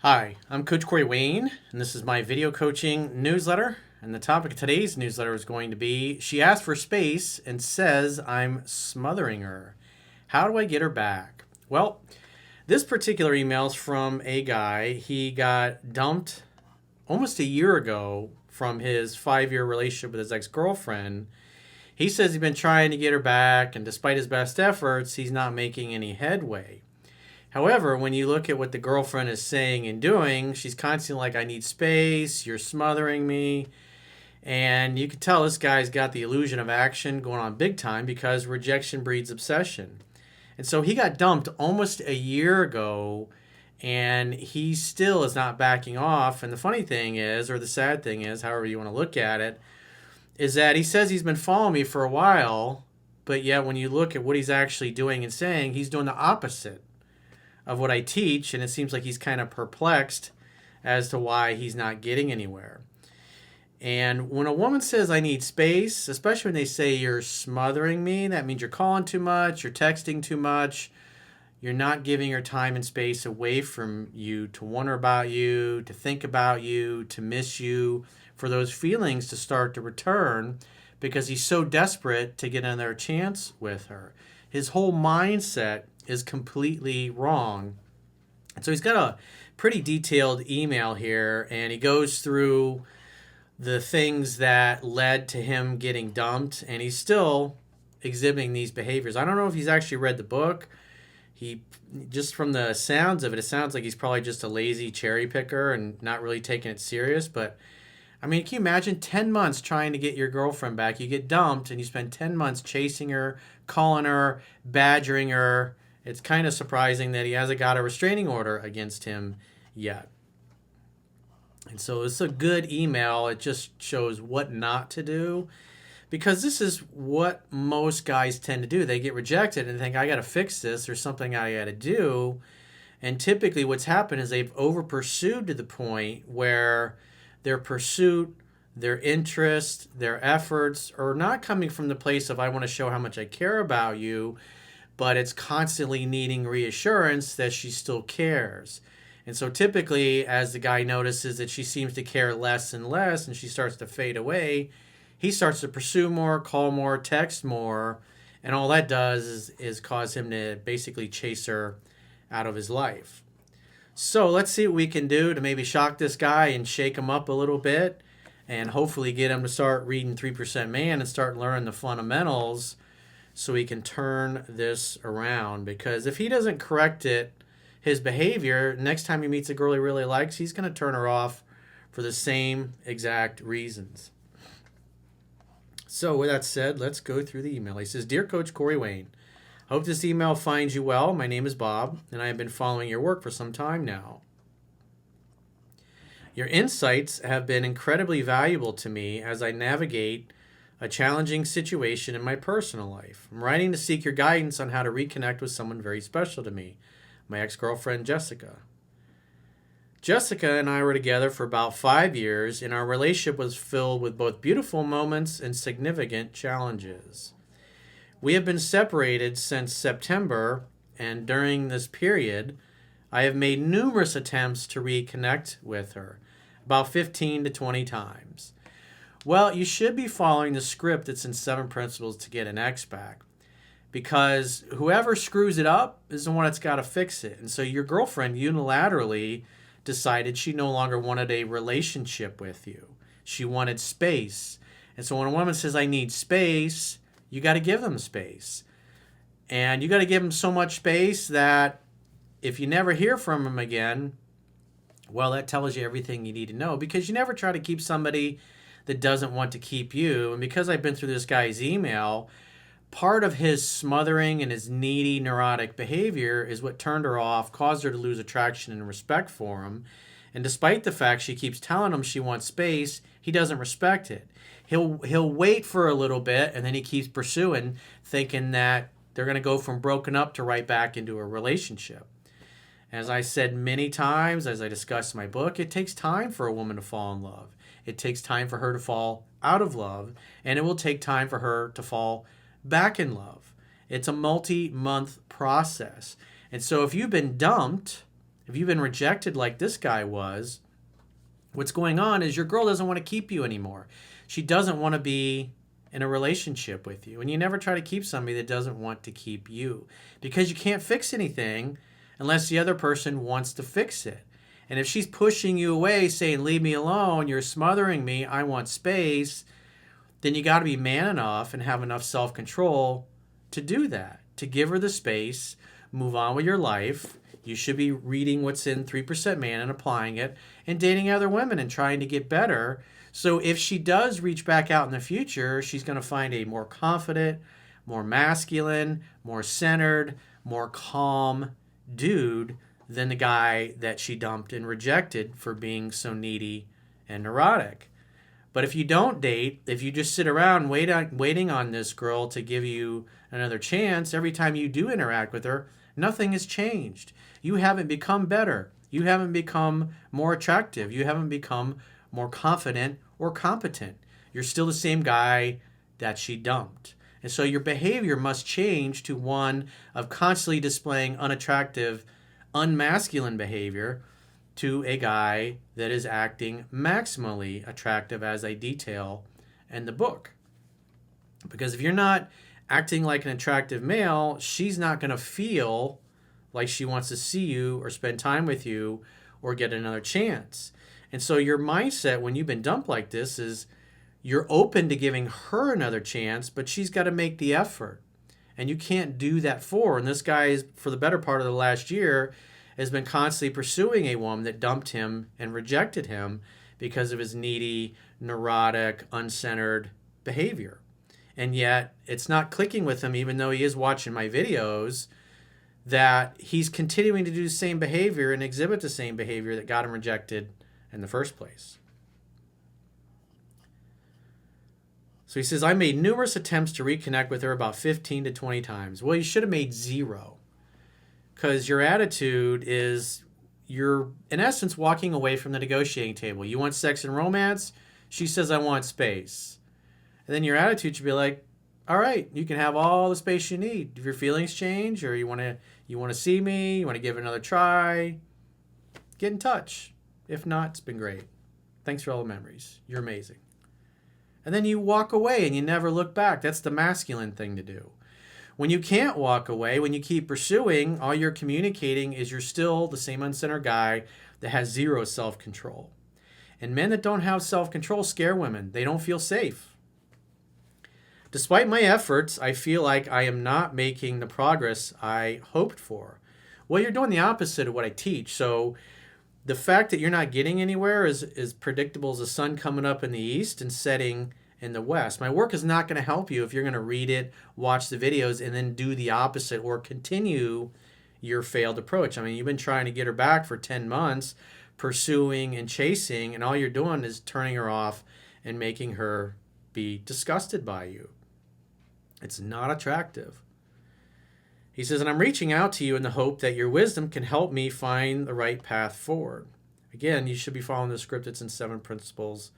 Hi, I'm Coach Corey Wayne, and this is my video coaching newsletter. And the topic of today's newsletter is going to be she asked for space and says I'm smothering her. How do I get her back? Well, this particular email is from a guy. He got dumped almost a year ago from his 5-year relationship with his ex girlfriend. He says he's been trying to get her back, and despite his best efforts, he's not making any headway. However, when you look at what the girlfriend is saying and doing, she's constantly like, I need space, you're smothering me. And you can tell this guy's got the illusion of action going on big time because rejection breeds obsession. And so he got dumped almost a year ago and he still is not backing off. And the funny thing is, or the sad thing is, however you want to look at it, is that he says he's been following me for a while, but yet when you look at what he's actually doing and saying, he's doing the opposite of what I teach, and it seems like he's kind of perplexed as to why he's not getting anywhere. And when a woman says, I need space, especially when they say you're smothering me, that means you're calling too much, you're texting too much, you're not giving her time and space away from you to wonder about you, to think about you, to miss you, for those feelings to start to return because he's so desperate to get another chance with her. His whole mindset is completely wrong. And so he's got a pretty detailed email here, and he goes through the things that led to him getting dumped, and he's still exhibiting these behaviors. I don't know if he's actually read the book. He just from the sounds of it, it sounds like he's probably just a lazy cherry picker and not really taking it serious. But I mean, can you imagine 10 months trying to get your girlfriend back? You get dumped and you spend 10 months chasing her, calling her, badgering her. It's kind of surprising that he hasn't got a restraining order against him yet. And so it's a good email. It just shows what not to do because this is what most guys tend to do. They get rejected and think, I got to fix this. There's something I got to do. And typically what's happened is they've overpursued to the point where their pursuit, their interest, their efforts are not coming from the place of I want to show how much I care about you, but it's constantly needing reassurance that she still cares. And so typically, as the guy notices that she seems to care less and less and she starts to fade away, he starts to pursue more, call more, text more, and all that does is cause him to basically chase her out of his life. So let's see what we can do to maybe shock this guy and shake him up a little bit and hopefully get him to start reading 3% Man and start learning the fundamentals so he can turn this around. Because if he doesn't correct his behavior, next time he meets a girl he really likes, he's going to turn her off for the same exact reasons. So with that said, let's go through the email. He says, Dear Coach Corey Wayne, hope this email finds you well. My name is Bob, and I have been following your work for some time now. Your insights have been incredibly valuable to me as I navigate a challenging situation in my personal life. I'm writing to seek your guidance on how to reconnect with someone very special to me, my ex-girlfriend Jessica. Jessica and I were together for about 5 years, and our relationship was filled with both beautiful moments and significant challenges. We have been separated since September, and during this period, I have made numerous attempts to reconnect with her, about 15 to 20 times. Well, you should be following the script that's in 7 Principles to Get an Ex Back, because whoever screws it up is the one that's got to fix it. And so your girlfriend unilaterally decided she no longer wanted a relationship with you. She wanted space. And so when a woman says, I need space, you got to give them space. And you got to give them so much space that if you never hear from them again, well, that tells you everything you need to know, because you never try to keep somebody that doesn't want to keep you. And because I've been through this guy's email, part of his smothering and his needy, neurotic behavior is what turned her off, caused her to lose attraction and respect for him. And despite the fact she keeps telling him she wants space, he doesn't respect it. He'll wait for a little bit, and then he keeps pursuing, thinking that they're going to go from broken up to right back into a relationship. As I said many times, as I discussed in my book, it takes time for a woman to fall in love. It takes time for her to fall out of love, and it will take time for her to fall back in love. It's a multi-month process. And so if you've been dumped If you've been rejected like this guy was, what's going on is your girl doesn't want to keep you anymore. She doesn't want to be in a relationship with you. And you never try to keep somebody that doesn't want to keep you, because you can't fix anything unless the other person wants to fix it. And if she's pushing you away, saying, leave me alone, you're smothering me, I want space, then you got to be man enough and have enough self-control to do that, to give her the space, move on with your life. You should be reading what's in 3% Man and applying it, and dating other women and trying to get better. So if she does reach back out in the future, she's going to find a more confident, more masculine, more centered, more calm dude than the guy that she dumped and rejected for being so needy and neurotic. But if you don't date, if you just sit around waiting on this girl to give you another chance, every time you do interact with her, nothing has changed. You haven't become better. You haven't become more attractive. You haven't become more confident or competent. You're still the same guy that she dumped. And so your behavior must change to one of constantly displaying unattractive, unmasculine behavior to a guy that is acting maximally attractive, as I detail in the book. Because if you're not acting like an attractive male, she's not going to feel like she wants to see you or spend time with you or get another chance. And so your mindset when you've been dumped like this is you're open to giving her another chance, but she's got to make the effort. And you can't do that for her. And this guy, is, for the better part of the last year, has been constantly pursuing a woman that dumped him and rejected him because of his needy, neurotic, uncentered behavior. And yet it's not clicking with him, even though he is watching my videos, that he's continuing to do the same behavior and exhibit the same behavior that got him rejected in the first place. So he says, I made numerous attempts to reconnect with her, about 15 to 20 times. Well, you should have made 0. Because your attitude is you're, in essence, walking away from the negotiating table. You want sex and romance? She says, I want space. And then your attitude should be like, all right, you can have all the space you need. If your feelings change or you want to see me, you want to give it another try, get in touch. If not, it's been great. Thanks for all the memories. You're amazing. And then you walk away and you never look back. That's the masculine thing to do. When you can't walk away, when you keep pursuing, all you're communicating is you're still the same uncentered guy that has 0 self-control. And men that don't have self-control scare women. They don't feel safe. Despite my efforts, I feel like I am not making the progress I hoped for. Well, you're doing the opposite of what I teach. So the fact that you're not getting anywhere is predictable as the sun coming up in the east and setting in the west. My work is not going to help you if you're going to read it, watch the videos, and then do the opposite or continue your failed approach. I mean, you've been trying to get her back for 10 months, pursuing and chasing, and all you're doing is turning her off and making her be disgusted by you. It's not attractive. He says, and I'm reaching out to you in the hope that your wisdom can help me find the right path forward. Again, you should be following the script that's in 7 Principles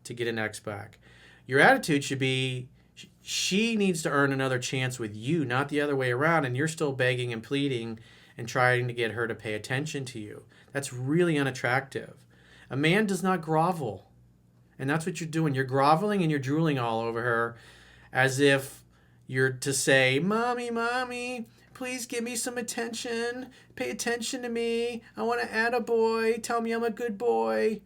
to get an ex back. Your attitude should be, she needs to earn another chance with you, not the other way around, and you're still begging and pleading and trying to get her to pay attention to you. That's really unattractive. A man does not grovel, and that's what you're doing. You're groveling and you're drooling all over her as if you're to say, Mommy, Mommy, please give me some attention. Pay attention to me. I want to add a boy. Tell me I'm a good boy.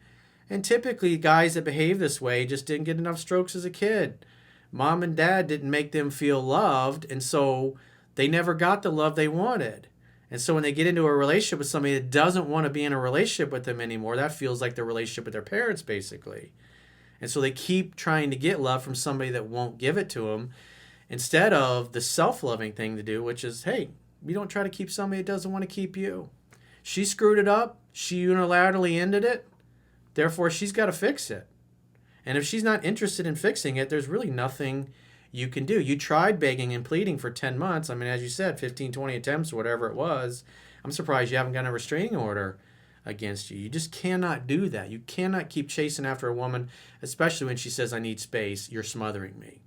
And typically, guys that behave this way just didn't get enough strokes as a kid. Mom and dad didn't make them feel loved, and so they never got the love they wanted. And so when they get into a relationship with somebody that doesn't want to be in a relationship with them anymore, that feels like their relationship with their parents, basically. And so they keep trying to get love from somebody that won't give it to them, instead of the self-loving thing to do, which is, hey, you don't try to keep somebody that doesn't want to keep you. She screwed it up. She unilaterally ended it. Therefore, she's got to fix it. And if she's not interested in fixing it, there's really nothing you can do. You tried begging and pleading for 10 months. I mean, as you said, 15, 20 attempts, whatever it was. I'm surprised you haven't gotten a restraining order against you. You just cannot do that. You cannot keep chasing after a woman, especially when she says, I need space. You're smothering me.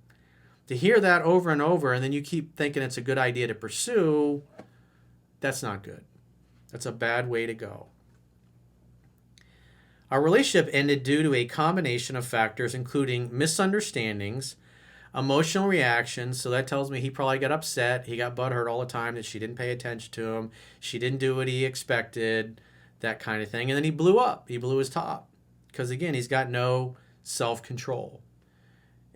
To hear that over and over, and then you keep thinking it's a good idea to pursue, that's not good. That's a bad way to go. Our relationship ended due to a combination of factors, including misunderstandings, emotional reactions. So that tells me he probably got upset. He got butthurt all the time that she didn't pay attention to him. She didn't do what he expected, that kind of thing. And then he blew up. He blew his top. Because again, he's got no self-control.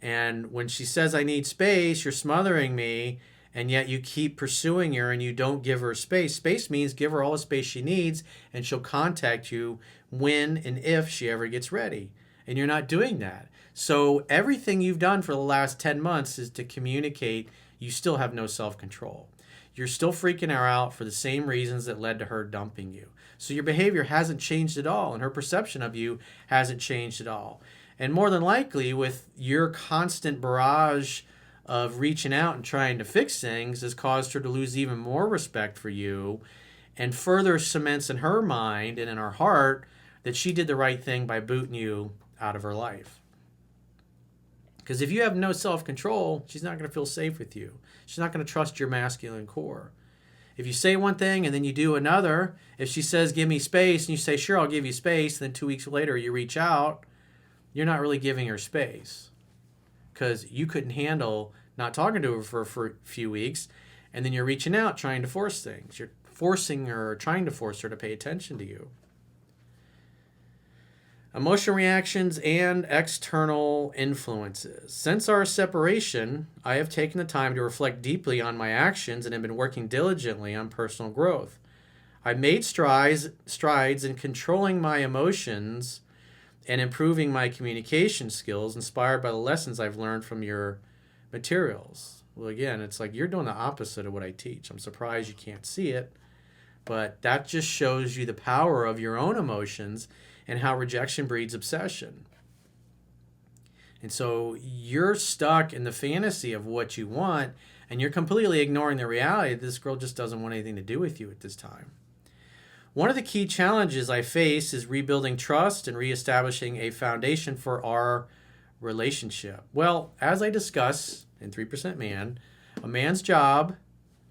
And when she says, I need space, you're smothering me, and yet you keep pursuing her and you don't give her space. Space means give her all the space she needs, and she'll contact you when and if she ever gets ready. And you're not doing that. So everything you've done for the last 10 months is to communicate you still have no self-control. You're still freaking her out for the same reasons that led to her dumping you. So your behavior hasn't changed at all, and her perception of you hasn't changed at all. And more than likely, with your constant barrage of reaching out and trying to fix things, has caused her to lose even more respect for you, and further cements in her mind and in her heart that she did the right thing by booting you out of her life. Because if you have no self-control, she's not going to feel safe with you. She's not going to trust your masculine core. If you say one thing and then you do another, if she says, give me space, and you say, sure, I'll give you space, and then 2 weeks later you reach out, you're not really giving her space. Because you couldn't handle not talking to her for a few weeks, and then you're reaching out trying to force things. You're forcing her, or trying to force her to pay attention to you. Emotional reactions and external influences. Since our separation, I have taken the time to reflect deeply on my actions and have been working diligently on personal growth. I made strides in controlling my emotions and improving my communication skills, inspired by the lessons I've learned from your materials. Well, again, it's like you're doing the opposite of what I teach. I'm surprised you can't see it, but that just shows you the power of your own emotions and how rejection breeds obsession. And so you're stuck in the fantasy of what you want, and you're completely ignoring the reality that this girl just doesn't want anything to do with you at this time. One of the key challenges I face is rebuilding trust and reestablishing a foundation for our relationship. Well, as I discuss in 3% Man, a man's job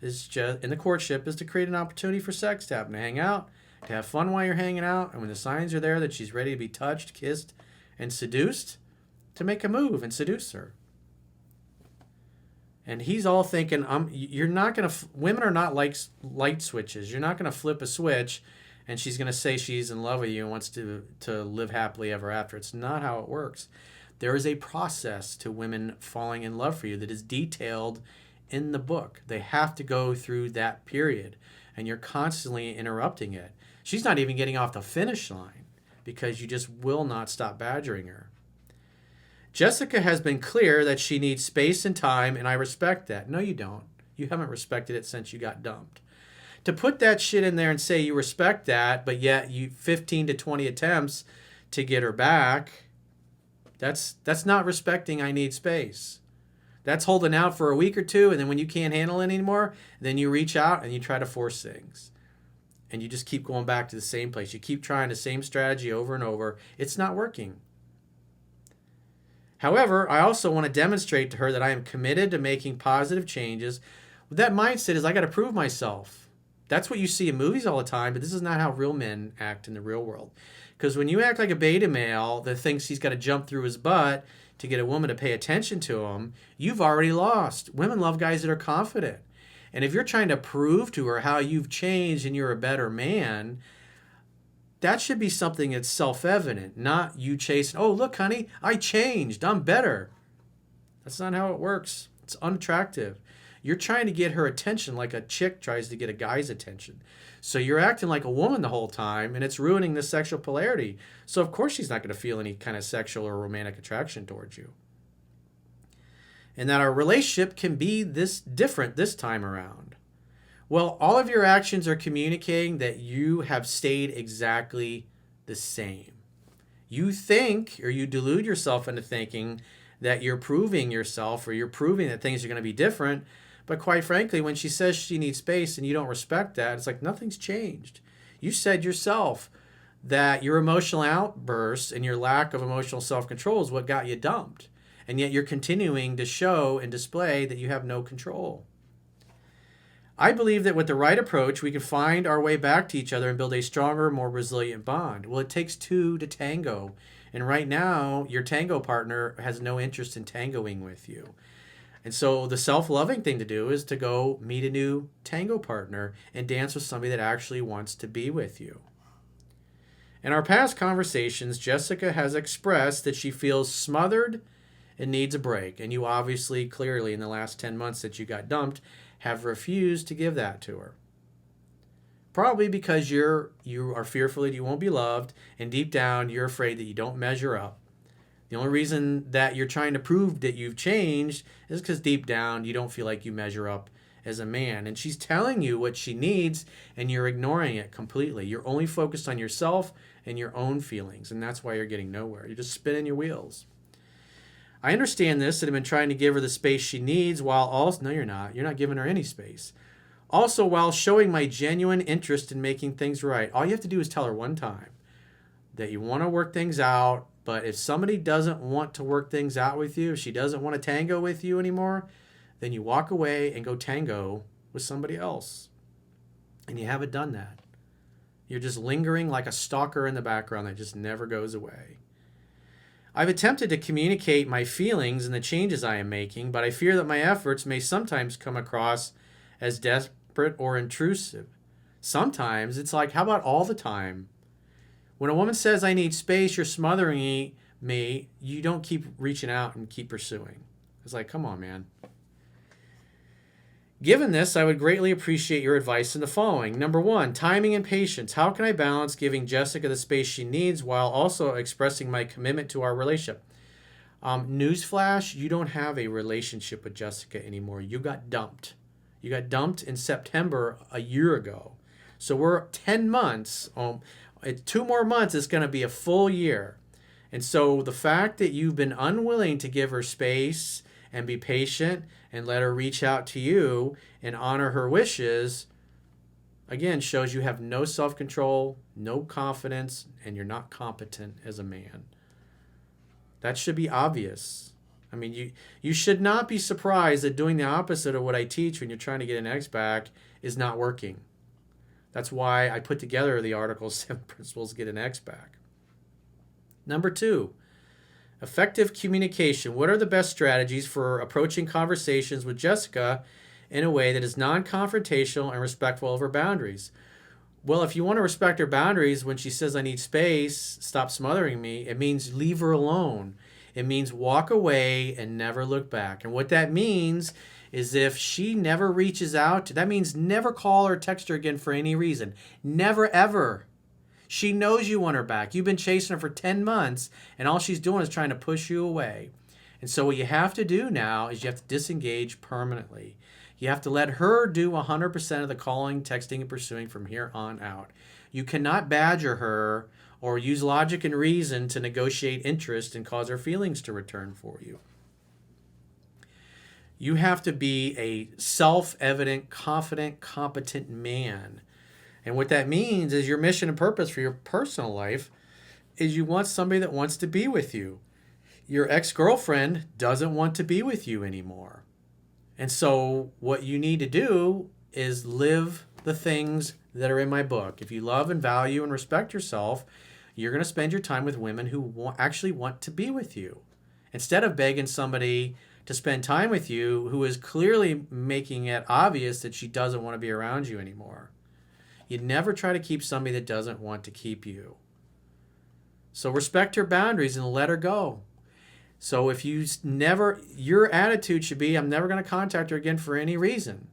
is just in the courtship is to create an opportunity for sex to happen, to hang out, to have fun while you're hanging out, and when the signs are there that she's ready to be touched, kissed, and seduced, to make a move and seduce her. And he's all thinking, you're not going to, women are not like light switches. You're not going to flip a switch and she's going to say she's in love with you and wants to live happily ever after. It's not how it works. There is a process to women falling in love for you that is detailed in the book. They have to go through that period, and you're constantly interrupting it. She's not even getting off the finish line because you just will not stop badgering her. Jessica has been clear that she needs space and time, and I respect that. No, you don't. You haven't respected it since you got dumped. To put that shit in there and say you respect that, but yet you 15 to 20 attempts to get her back, that's not respecting I need space. That's holding out for a week or two, and then when you can't handle it anymore, then you reach out and you try to force things. And you just keep going back to the same place. You keep trying the same strategy over and over. It's not working. However, I also want to demonstrate to her that I am committed to making positive changes. That mindset is I got to prove myself. That's what you see in movies all the time, but this is not how real men act in the real world. Because when you act like a beta male that thinks he's got to jump through his butt to get a woman to pay attention to him, you've already lost. Women love guys that are confident. And if you're trying to prove to her how you've changed and you're a better man, that should be something that's self-evident, not you chasing, oh, look, honey, I changed. I'm better. That's not how it works. It's unattractive. You're trying to get her attention like a chick tries to get a guy's attention. So you're acting like a woman the whole time, and it's ruining the sexual polarity. So of course she's not going to feel any kind of sexual or romantic attraction towards you. And that our relationship can be this different this time around. Well, all of your actions are communicating that you have stayed exactly the same. You think, or you delude yourself into thinking that you're proving yourself, or you're proving that things are going to be different. But quite frankly, when she says she needs space and you don't respect that, it's like nothing's changed. You said yourself that your emotional outbursts and your lack of emotional self-control is what got you dumped. And yet you're continuing to show and display that you have no control. I believe that with the right approach, we can find our way back to each other and build a stronger, more resilient bond. Well, it takes two to tango. And right now, your tango partner has no interest in tangoing with you. And so the self-loving thing to do is to go meet a new tango partner and dance with somebody that actually wants to be with you. In our past conversations, Jessica has expressed that she feels smothered and needs a break. And you obviously, clearly, in the last 10 months that you got dumped, have refused to give that to her. Probably because you are fearful that you won't be loved, and deep down you're afraid that you don't measure up. The only reason that you're trying to prove that you've changed is because deep down you don't feel like you measure up as a man. And she's telling you what she needs, and you're ignoring it completely. You're only focused on yourself and your own feelings, and that's why you're getting nowhere. You're just spinning your wheels. I understand this and have been trying to give her the space she needs while also... No, you're not. You're not giving her any space. Also, while showing my genuine interest in making things right. All you have to do is tell her one time that you want to work things out, but if somebody doesn't want to work things out with you, if she doesn't want to tango with you anymore, then you walk away and go tango with somebody else. And you haven't done that. You're just lingering like a stalker in the background that just never goes away. I've attempted to communicate my feelings and the changes I am making, but I fear that my efforts may sometimes come across as desperate or intrusive. Sometimes it's like, how about all the time? When a woman says, I need space, you're smothering me, you don't keep reaching out and keep pursuing. It's like, come on, man. Given this, I would greatly appreciate your advice in the following. Number 1, timing and patience. How can I balance giving Jessica the space she needs while also expressing my commitment to our relationship? Newsflash, you don't have a relationship with Jessica anymore. You got dumped. You got dumped in September a year ago. So we're 10 months. 2 more months is going to be a full year. And so the fact that you've been unwilling to give her space and be patient and let her reach out to you and honor her wishes, again, shows you have no self-control, no confidence, and you're not competent as a man. That should be obvious. I mean, you should not be surprised that doing the opposite of what I teach when you're trying to get an ex back is not working. That's why I put together the article, 7 Principles to Get an Ex Back. Number 2, effective communication. What are the best strategies for approaching conversations with Jessica in a way that is non-confrontational and respectful of her boundaries? Well, if you want to respect her boundaries when she says, I need space, stop smothering me, it means leave her alone. It means walk away and never look back. And what that means is if she never reaches out, that means never call or text her again for any reason. Never, ever. She knows you want her back. You've been chasing her for 10 months, and all she's doing is trying to push you away. And so what you have to do now is you have to disengage permanently. You have to let her do 100% of the calling, texting, and pursuing from here on out. You cannot badger her or use logic and reason to negotiate interest and cause her feelings to return for you. You have to be a self-evident, confident, competent man. And what that means is your mission and purpose for your personal life is you want somebody that wants to be with you. Your ex-girlfriend doesn't want to be with you anymore. And so what you need to do is live the things that are in my book. If you love and value and respect yourself, you're going to spend your time with women who actually want to be with you. Instead of begging somebody to spend time with you who is clearly making it obvious that she doesn't want to be around you anymore. You never try to keep somebody that doesn't want to keep you. So respect her boundaries and let her go. So if your attitude should be, I'm never going to contact her again for any reason.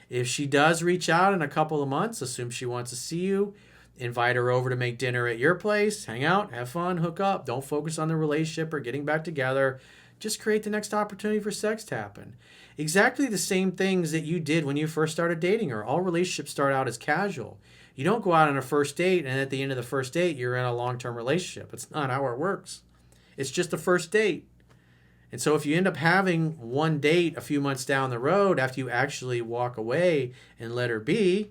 If she does reach out in a couple of months, assume she wants to see you, invite her over to make dinner at your place, hang out, have fun, hook up. Don't focus on the relationship or getting back together. Just create the next opportunity for sex to happen. Exactly the same things that you did when you first started dating her. All relationships start out as casual. You don't go out on a first date and at the end of the first date, you're in a long-term relationship. It's not how it works. It's just the first date. And so if you end up having one date a few months down the road after you actually walk away and let her be,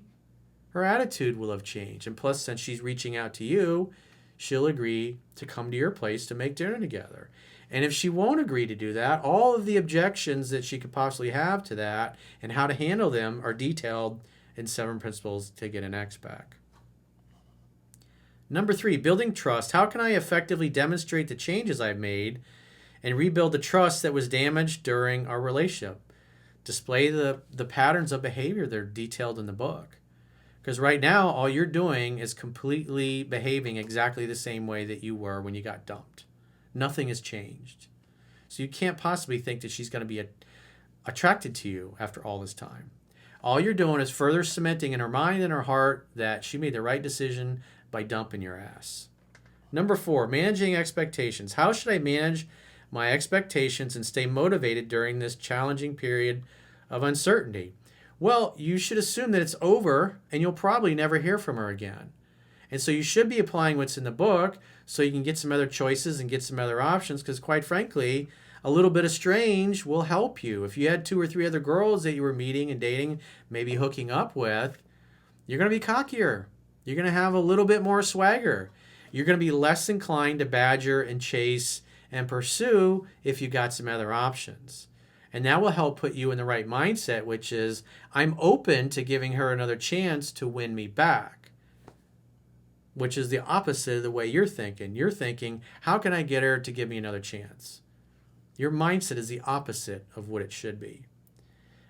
her attitude will have changed. And plus, since she's reaching out to you, she'll agree to come to your place to make dinner together. And if she won't agree to do that, all of the objections that she could possibly have to that and how to handle them are detailed in 7 Principles to Get an Ex Back. Number 3, building trust. How can I effectively demonstrate the changes I've made and rebuild the trust that was damaged during our relationship? Display the patterns of behavior that are detailed in the book. Because right now, all you're doing is completely behaving exactly the same way that you were when you got dumped. Nothing has changed. So you can't possibly think that she's going to be attracted to you after all this time. All you're doing is further cementing in her mind and her heart that she made the right decision by dumping your ass. Number 4, managing expectations. How should I manage my expectations and stay motivated during this challenging period of uncertainty? Well, you should assume that it's over and you'll probably never hear from her again. And so you should be applying what's in the book so you can get some other choices and get some other options, because quite frankly, a little bit of strange will help you. If you had 2 or 3 other girls that you were meeting and dating, maybe hooking up with, you're going to be cockier. You're going to have a little bit more swagger. You're going to be less inclined to badger and chase and pursue if you got some other options. And that will help put you in the right mindset, which is, I'm open to giving her another chance to win me back, which is the opposite of the way you're thinking. You're thinking, how can I get her to give me another chance? Your mindset is the opposite of what it should be.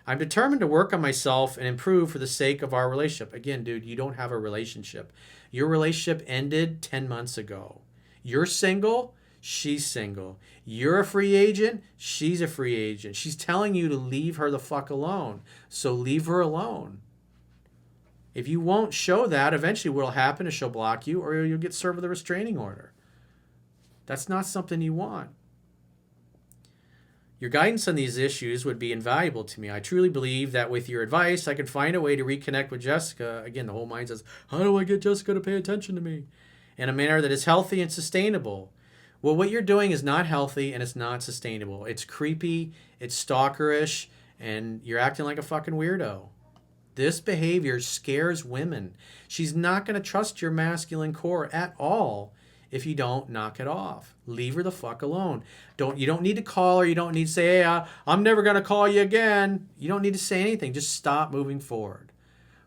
I'm determined to work on myself and improve for the sake of our relationship. Again, dude, you don't have a relationship. Your relationship ended 10 months ago. You're single. She's single. You're a free agent. She's a free agent. She's telling you to leave her the fuck alone. So leave her alone. If you won't show that, eventually what will happen is she'll block you or you'll get served with a restraining order. That's not something you want. Your guidance on these issues would be invaluable to me. I truly believe that with your advice, I can find a way to reconnect with Jessica. Again, the whole mind says, how do I get Jessica to pay attention to me? In a manner that is healthy and sustainable. Well, what you're doing is not healthy and it's not sustainable. It's creepy, it's stalkerish, and you're acting like a fucking weirdo. This behavior scares women. She's not going to trust your masculine core at all if you don't knock it off. Leave her the fuck alone. You don't need to call her. You don't need to say, hey, I'm never going to call you again. You don't need to say anything. Just stop moving forward.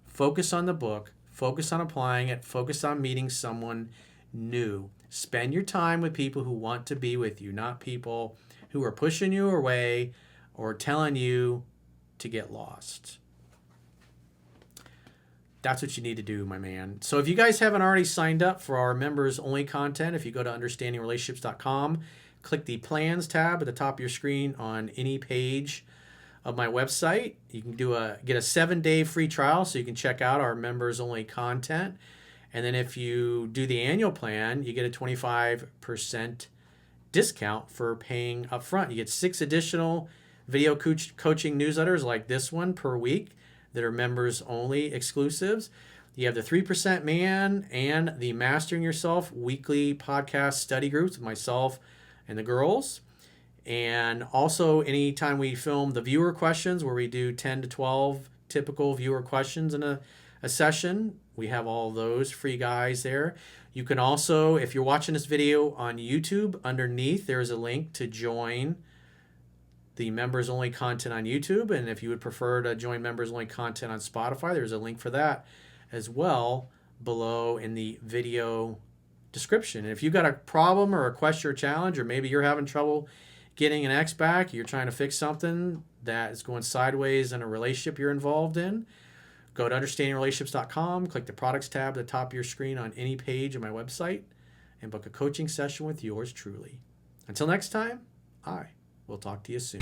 Focus on the book. Focus on applying it. Focus on meeting someone new. Spend your time with people who want to be with you, not people who are pushing you away or telling you to get lost. That's what you need to do, my man. So if you guys haven't already signed up for our members-only content, if you go to understandingrelationships.com, click the Plans tab at the top of your screen on any page of my website. You can get a 7-day free trial so you can check out our members-only content. And then if you do the annual plan, you get a 25% discount for paying up front. You get 6 additional video coaching newsletters like this one per week that are members only exclusives. You have the 3% Man and the Mastering Yourself weekly podcast study groups with myself and the girls. And also anytime we film the viewer questions where we do 10 to 12 typical viewer questions in a session, we have all those for you guys there. You can also, if you're watching this video on YouTube, underneath there is a link to join the members only content on YouTube. And if you would prefer to join members only content on Spotify, there's a link for that as well below in the video description. And if you've got a problem or a question or challenge, or maybe you're having trouble getting an ex back, you're trying to fix something that is going sideways in a relationship you're involved in, go to understandingrelationships.com, click the products tab at the top of your screen on any page of my website, and book a coaching session with yours truly. Until next time, we'll talk to you soon.